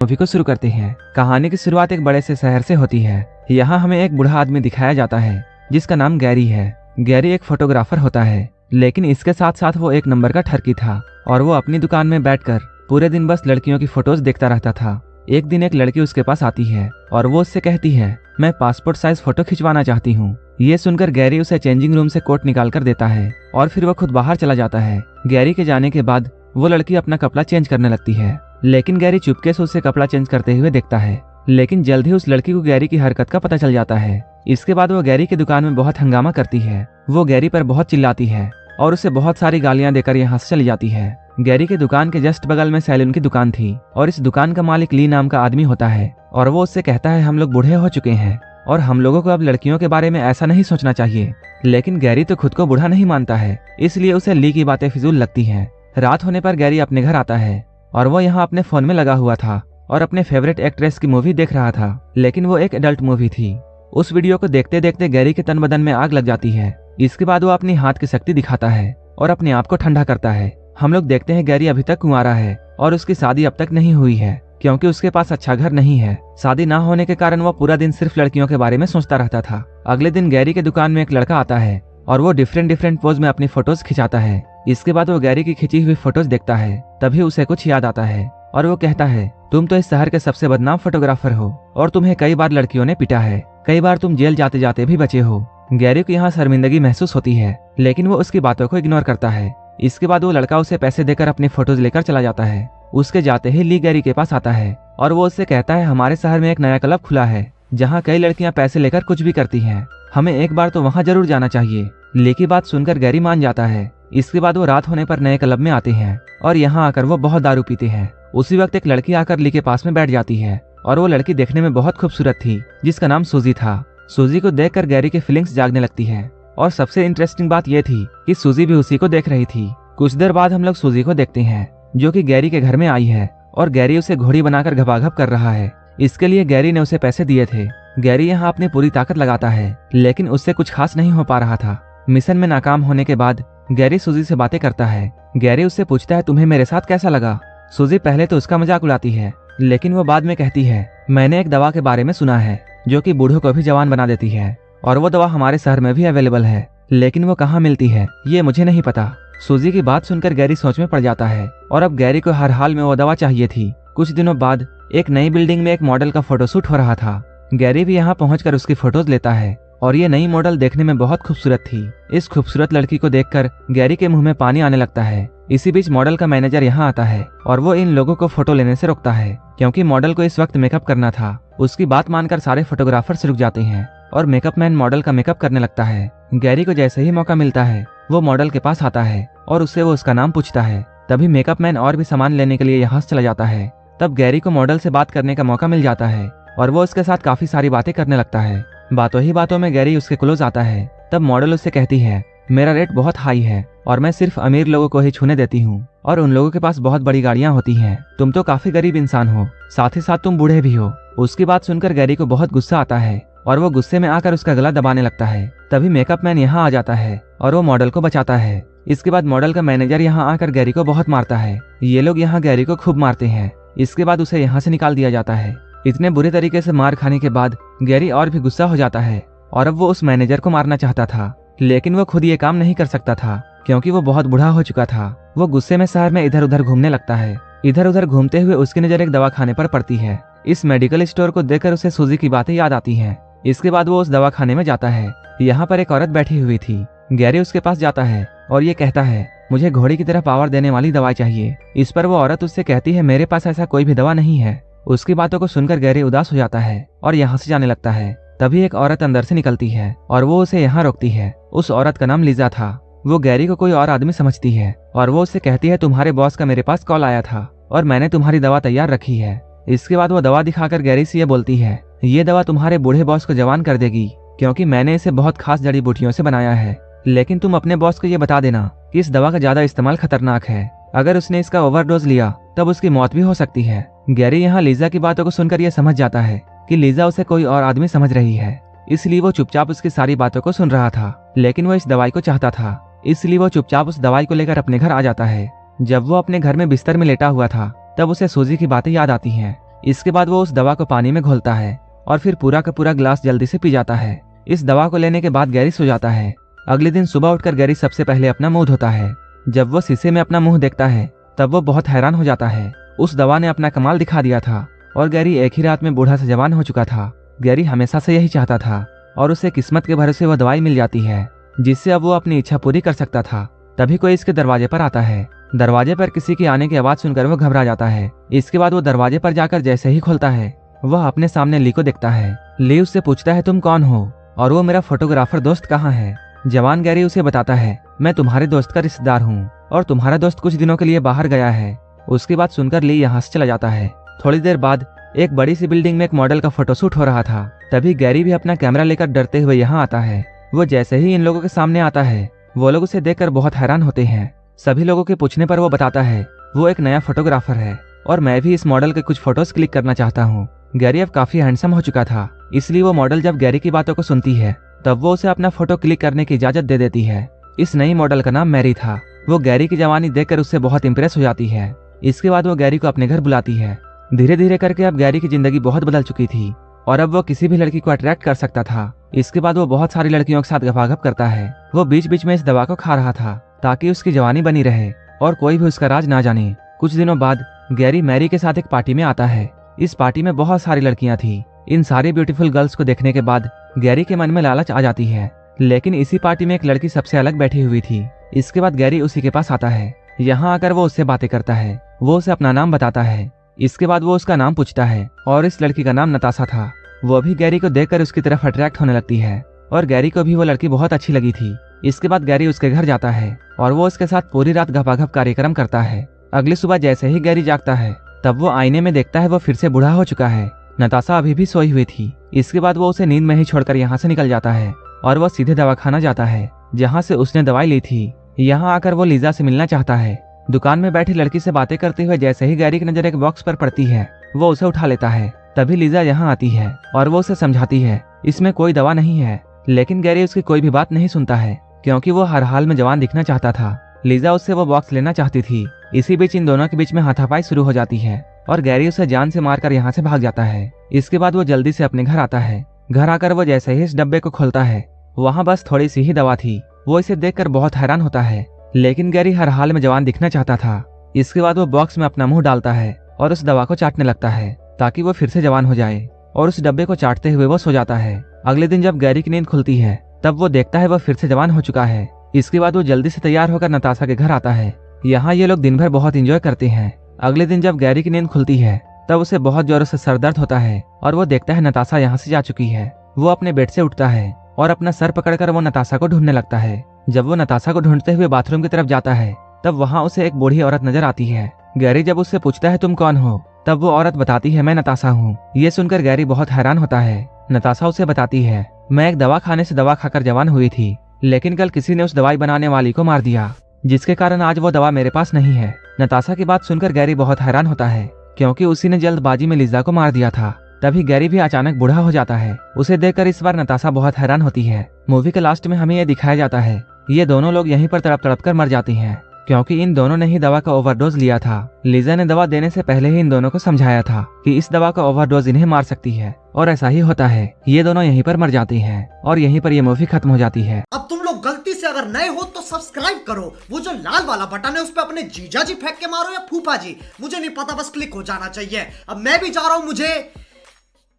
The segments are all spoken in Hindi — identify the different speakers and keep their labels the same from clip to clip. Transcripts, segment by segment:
Speaker 1: मूवी को शुरू करते हैं। कहानी की शुरुआत एक बड़े से शहर से होती है। यहाँ हमें एक बूढ़ा आदमी दिखाया जाता है जिसका नाम गैरी है। गैरी एक फोटोग्राफर होता है, लेकिन इसके साथ साथ वो एक नंबर का ठरकी था और वो अपनी दुकान में बैठकर पूरे दिन बस लड़कियों की फोटोज देखता रहता था। एक दिन एक लड़की उसके पास आती है और वो उससे कहती है, मैं पासपोर्ट साइज फोटो खिंचवाना चाहती हूँ। ये सुनकर गैरी उसे चेंजिंग रूम से कोट निकाल कर देता है और फिर वो खुद बाहर चला जाता है। गैरी के जाने के बाद वो लड़की अपना कपड़ा चेंज करने लगती है, लेकिन गैरी चुपके से उसे कपड़ा चेंज करते हुए देखता है। लेकिन जल्द ही उस लड़की को गैरी की हरकत का पता चल जाता है। इसके बाद वो गैरी की दुकान में बहुत हंगामा करती है। वो गैरी पर बहुत चिल्लाती है और उसे बहुत सारी गालियां देकर यहाँ से चली जाती है। गैरी के दुकान के जस्ट बगल में सैलून की दुकान थी और इस दुकान का मालिक ली नाम का आदमी होता है और वो उससे कहता है, हम लोग बूढ़े हो चुके हैं और हम लोगों को अब लड़कियों के बारे में ऐसा नहीं सोचना चाहिए। लेकिन गैरी तो खुद को बूढ़ा नहीं मानता है, इसलिए उसे ली की बातें फिजूल लगती हैं। रात होने पर गैरी अपने घर आता है और वो यहाँ अपने फोन में लगा हुआ था और अपने फेवरेट एक्ट्रेस की मूवी देख रहा था, लेकिन वो एक एडल्ट मूवी थी। उस वीडियो को देखते देखते गैरी के तन बदन में आग लग जाती है। इसके बाद वो अपनी हाथ की शक्ति दिखाता है और अपने आप को ठंडा करता है। हम लोग देखते हैं गैरी अभी तक कुंवारा है और उसकी शादी अब तक नहीं हुई है क्योंकि उसके पास अच्छा घर नहीं है। शादी ना होने के कारण वो पूरा दिन सिर्फ लड़कियों के बारे में सोचता रहता था। अगले दिन गैरी के दुकान में एक लड़का आता है और वो डिफरेंट पोज में अपनी फोटोज खिंचाता है। इसके बाद वो गैरी की खिंची हुई फोटोज देखता है। तभी उसे कुछ याद आता है और वो कहता है, तुम तो इस शहर के सबसे बदनाम फोटोग्राफर हो और तुम्हें कई बार लड़कियों ने पिटा है, कई बार तुम जेल जाते जाते भी बचे हो। गैरी को यहाँ शर्मिंदगी महसूस होती है, लेकिन वो उसकी बातों को इग्नोर करता है। इसके बाद वो लड़का उसे पैसे देकर अपनी फोटोज लेकर चला जाता है। उसके जाते ही ली गैरी के पास आता है और वो उससे कहता है, हमारे शहर में एक नया क्लब खुला है जहाँ कई लड़कियां पैसे लेकर कुछ भी करती हैं, हमें एक बार तो वहाँ जरूर जाना चाहिए। ली की बात सुनकर गैरी मान जाता है। इसके बाद वो रात होने पर नए क्लब में आते हैं और यहाँ आकर वो बहुत दारू पीते हैं। उसी वक्त एक लड़की आकर ली के पास में बैठ जाती है और वो लड़की देखने में बहुत खूबसूरत थी, जिसका नाम सूजी था। सूजी को देखकर गैरी की फीलिंग्स जागने लगती है और सबसे इंटरेस्टिंग बात यह थी कि सूजी भी उसी को देख रही थी। कुछ देर बाद हम लोग सूजी को देखते हैं जो कि गैरी के घर में आई है और गैरी उसे घोड़ी बनाकर घबाघब कर रहा है। इसके लिए गैरी ने उसे पैसे दिए थे। गैरी यहाँ अपनी पूरी ताकत लगाता है, लेकिन उससे कुछ खास नहीं हो पा रहा था। मिशन में नाकाम होने के बाद गैरी सूजी से बातें करता है। गैरी उससे पूछता है, तुम्हें मेरे साथ कैसा लगा? सूजी पहले तो उसका मजाक उड़ाती है, लेकिन वो बाद में कहती है, मैंने एक दवा के बारे में सुना है जो कि बूढ़ों को भी जवान बना देती है और वो दवा हमारे शहर में भी अवेलेबल है, लेकिन वो कहाँ मिलती है ये मुझे नहीं पता। सूजी की बात सुनकर गैरी सोच में पड़ जाता है और अब गैरी को हर हाल में वो दवा चाहिए थी। कुछ दिनों बाद एक नई बिल्डिंग में एक मॉडल का फोटोशूट हो रहा था। गैरी भी यहाँ पहुंचकर उसकी फोटोज लेता है और ये नई मॉडल देखने में बहुत खूबसूरत थी। इस खूबसूरत लड़की को देखकर गैरी के मुंह में पानी आने लगता है। इसी बीच मॉडल का मैनेजर यहाँ आता है और वो इन लोगों को फोटो लेने से रोकता है क्योंकि मॉडल को इस वक्त मेकअप करना था। उसकी बात मानकर सारे फोटोग्राफर्स रुक जाते हैं और मेकअप मैन मॉडल का मेकअप करने लगता है। गैरी को जैसे ही मौका मिलता है वो मॉडल के पास आता है और उससे वो उसका नाम पूछता है। तभी मेकअप मैन और भी सामान लेने के लिए यहाँ से चला जाता है। तब गैरी को मॉडल से बात करने का मौका मिल जाता है और वो उसके साथ काफी सारी बातें करने लगता है। बातों ही बातों में गैरी उसके क्लोज आता है। तब मॉडल उससे कहती है, मेरा रेट बहुत हाई है और मैं सिर्फ अमीर लोगों को ही छूने देती हूँ और उन लोगों के पास बहुत बड़ी गाड़ियाँ होती हैं। तुम तो काफी गरीब इंसान हो, साथ ही साथ तुम बूढ़े भी हो। उसकी बात सुनकर गैरी को बहुत गुस्सा आता है और वो गुस्से में आकर उसका गला दबाने लगता है। तभी मेकअप मैन यहाँ आ जाता है और वो मॉडल को बचाता है। इसके बाद मॉडल का मैनेजर यहाँ आकर गैरी को बहुत मारता है। ये लोग यहाँ गैरी को खूब मारते हैं। इसके बाद उसे यहाँ से निकाल दिया जाता है। इतने बुरे तरीके से मार खाने के बाद गैरी और भी गुस्सा हो जाता है और अब वो उस मैनेजर को मारना चाहता था, लेकिन वो खुद ये काम नहीं कर सकता था क्योंकि वो बहुत बूढ़ा हो चुका था। वो गुस्से में शहर में इधर उधर घूमने लगता है। इधर उधर घूमते हुए उसकी नजर एक दवा खाने पर पड़ती है। इस मेडिकल स्टोर को देखकर उसे सूजी की बातें याद आती हैं। इसके बाद वो उस दवा खाने में जाता है। यहाँ पर एक औरत बैठी हुई थी। गैरी उसके पास जाता है और ये कहता है, मुझे घोड़ी की तरह पावर देने वाली दवाई चाहिए। इस पर वो औरत उससे कहती है, मेरे पास ऐसा कोई भी दवा नहीं है। उसकी बातों को सुनकर गैरी उदास हो जाता है और यहाँ से जाने लगता है। तभी एक औरत अंदर से निकलती है और वो उसे यहाँ रोकती है। उस औरत का नाम लीजा था। वो गैरी को कोई और आदमी समझती है और वो उससे कहती है, तुम्हारे बॉस का मेरे पास कॉल आया था और मैंने तुम्हारी दवा तैयार रखी है। इसके बाद वो दवा दिखाकर गैरी से ये बोलती है, ये दवा तुम्हारे बूढ़े बॉस को जवान कर देगी क्योंकि मैंने इसे बहुत खास जड़ी बूटियों से बनाया है, लेकिन तुम अपने बॉस को ये बता देना कि इस दवा का ज्यादा इस्तेमाल खतरनाक है। अगर उसने इसका ओवरडोज लिया तब उसकी मौत भी हो सकती है। गैरी यहाँ लीजा की बातों को सुनकर यह समझ जाता है कि लीजा उसे कोई और आदमी समझ रही है, इसलिए वो चुपचाप उसकी सारी बातों को सुन रहा था। लेकिन वो इस दवाई को चाहता था, इसलिए वो चुपचाप उस दवाई को लेकर अपने घर आ जाता है। जब वो अपने घर में बिस्तर में लेटा हुआ था तब उसे सूजी की बातें याद आती हैं। इसके बाद वो उस दवा को पानी में घोलता है और फिर पूरा का पूरा ग्लास जल्दी से पी जाता है। इस दवा को लेने के बाद गैरी सो जाता है। अगले दिन सुबह उठकर गैरी सबसे पहले अपना मुंह धोता है। जब वो शीशे में अपना मुंह देखता है तब वो बहुत हैरान हो जाता है। उस दवा ने अपना कमाल दिखा दिया था और गैरी एक ही रात में बूढ़ा से जवान हो चुका था। गैरी हमेशा से यही चाहता था और उसे किस्मत के भरोसे वह दवाई मिल जाती है जिससे अब वो अपनी इच्छा पूरी कर सकता था। तभी कोई इसके दरवाजे पर आता है। दरवाजे पर किसी के आने की आवाज सुनकर वो घबरा जाता है। इसके बाद वो दरवाजे पर जाकर जैसे ही खोलता है वह अपने सामने ली को देखता है। ली उससे पूछता है, तुम कौन हो और वो मेरा फोटोग्राफर दोस्त कहाँ है? जवान गैरी उसे बताता है, मैं तुम्हारे दोस्त का रिश्तेदार हूँ और तुम्हारा दोस्त कुछ दिनों के लिए बाहर गया है। उसकी बात सुनकर ली यहाँ से चला जाता है। थोड़ी देर बाद एक बड़ी सी बिल्डिंग में एक मॉडल का फोटोशूट हो रहा था। तभी गैरी भी अपना कैमरा लेकर डरते हुए यहाँ आता है। वो जैसे ही इन लोगों के सामने आता है वो लोग उसे देखकर बहुत हैरान होते हैं। सभी लोगों के पूछने पर वो बताता है वो एक नया फोटोग्राफर है और मैं भी इस मॉडल के कुछ फोटोज क्लिक करना चाहता हूँ। गैरी अब काफी हैंडसम हो चुका था, इसलिए वो मॉडल जब गैरी की बातों को सुनती है तब वो उसे अपना फोटो क्लिक करने की इजाजत दे देती है। इस नई मॉडल का नाम मैरी था। वो गैरी की जवानी देखकर उससे बहुत इंप्रेस हो जाती है। इसके बाद वो गैरी को अपने घर बुलाती है। धीरे धीरे करके अब गैरी की जिंदगी बहुत बदल चुकी थी और अब वो किसी भी लड़की को अट्रैक्ट कर सकता था। इसके बाद वो बहुत सारी लड़कियों के साथ गपागप करता है। वो बीच बीच में इस दवा को खा रहा था ताकि उसकी जवानी बनी रहे और कोई भी उसका राज ना जाने। कुछ दिनों बाद गैरी मैरी के साथ एक पार्टी में आता है। इस पार्टी में बहुत सारी लड़कियां थी। इन सारी ब्यूटीफुल गर्ल्स को देखने के बाद गैरी के मन में लालच आ जाती है, लेकिन इसी पार्टी में एक लड़की सबसे अलग बैठी हुई थी। इसके बाद गैरी उसी के पास आता है। यहाँ आकर वो उससे बातें करता है। वो उसे अपना नाम बताता है। इसके बाद वो उसका नाम पूछता है और इस लड़की का नाम नताशा था। वो भी गैरी को देखकर उसकी तरफ अट्रैक्ट होने लगती है और गैरी को भी वो लड़की बहुत अच्छी लगी थी। इसके बाद गैरी उसके घर जाता है और वो उसके साथ पूरी रात गपागप कार्यक्रम करता है। अगली सुबह जैसे ही गैरी जागता है तब वो आईने में देखता है वो फिर से बूढ़ा हो चुका है। नताशा अभी भी सोई हुई थी। इसके बाद वो उसे नींद में ही छोड़कर यहाँ से निकल जाता है और वो सीधे दवाखाना जाता है जहाँ से उसने दवाई ली थी। यहाँ आकर वो लीजा से मिलना चाहता है। दुकान में बैठी लड़की से बातें करते हुए जैसे ही गैरी की नजर एक बॉक्स पर पड़ती है वो उसे उठा लेता है। तभी लीजा यहाँ आती है और वो उसे समझाती है इसमें कोई दवा नहीं है, लेकिन गैरी उसकी कोई भी बात नहीं सुनता है क्योंकि वो हर हाल में जवान दिखना चाहता था। लीजा उससे वो बॉक्स लेना चाहती थी। इसी बीच इन दोनों के बीच में हाथापाई शुरू हो जाती है और गैरी उसे जान से मारकर यहाँ से भाग जाता है। इसके बाद वो जल्दी से अपने घर आता है। घर आकर वो जैसे ही इस डब्बे को खोलता है वहाँ बस थोड़ी सी ही दवा थी। वो इसे देखकर बहुत हैरान होता है, लेकिन गैरी हर हाल में जवान दिखना चाहता था। इसके बाद वो बॉक्स में अपना मुंह डालता है और उस दवा को चाटने लगता है ताकि वो फिर से जवान हो जाए और उस डब्बे को चाटते हुए वो सो जाता है। अगले दिन जब गैरी की नींद खुलती है तब वो देखता है वो फिर से जवान हो चुका है। इसके बाद वो जल्दी से तैयार होकर नताशा के घर आता है। यहाँ ये लोग दिन भर बहुत एंजॉय करते हैं। अगले दिन जब गैरी की नींद खुलती है तब उसे बहुत जोरों से सर दर्द होता है और वो देखता है नताशा यहाँ से जा चुकी है। वो अपने बेड से उठता है और अपना सर पकड़कर वो नताशा को ढूंढने लगता है। जब वो नताशा को ढूंढते हुए बाथरूम की तरफ जाता है तब वहाँ उसे एक बूढ़ी औरत नजर आती है। गैरी जब उससे पूछता है तुम कौन हो तब वो औरत बताती है मैं नताशा हूँ। ये सुनकर गैरी बहुत हैरान होता है। नताशा उसे बताती है मैं एक दवा खाने से दवा खाकर जवान हुई थी, लेकिन कल किसी ने उस दवाई बनाने वाली को मार दिया जिसके कारण आज वो दवा मेरे पास नहीं है। नताशा की बात सुनकर गैरी बहुत हैरान होता है क्योंकि उसी ने जल्दबाजी में लीजा को मार दिया था। तभी गैरी भी अचानक बूढ़ा हो जाता है। उसे देखकर इस बार नताशा बहुत हैरान होती है। मूवी के लास्ट में हमें यह दिखाया जाता है ये दोनों लोग यहीं पर तड़प तड़प कर मर जाती हैं क्योंकि इन दोनों ने ही दवा का ओवरडोज लिया था। लीजा ने दवा देने से पहले ही इन दोनों को समझाया था कि इस दवा का ओवरडोज इन्हें मार सकती है और ऐसा ही होता है। ये दोनों यहीं पर मर जाती हैं और यहीं पर ये मूवी खत्म हो जाती है।
Speaker 2: अब तुम लोग गलती से अगर नए हो तो सब्सक्राइब करो। वो जो लाल वाला बटन है उस पर अपने जीजा जी फेंक के मारो या फूफा जी, मुझे नहीं पता, बस क्लिक हो जाना चाहिए। अब मैं भी जा रहा हूं, मुझे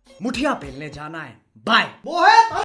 Speaker 2: मुठिया पेलने जाना है। बाय।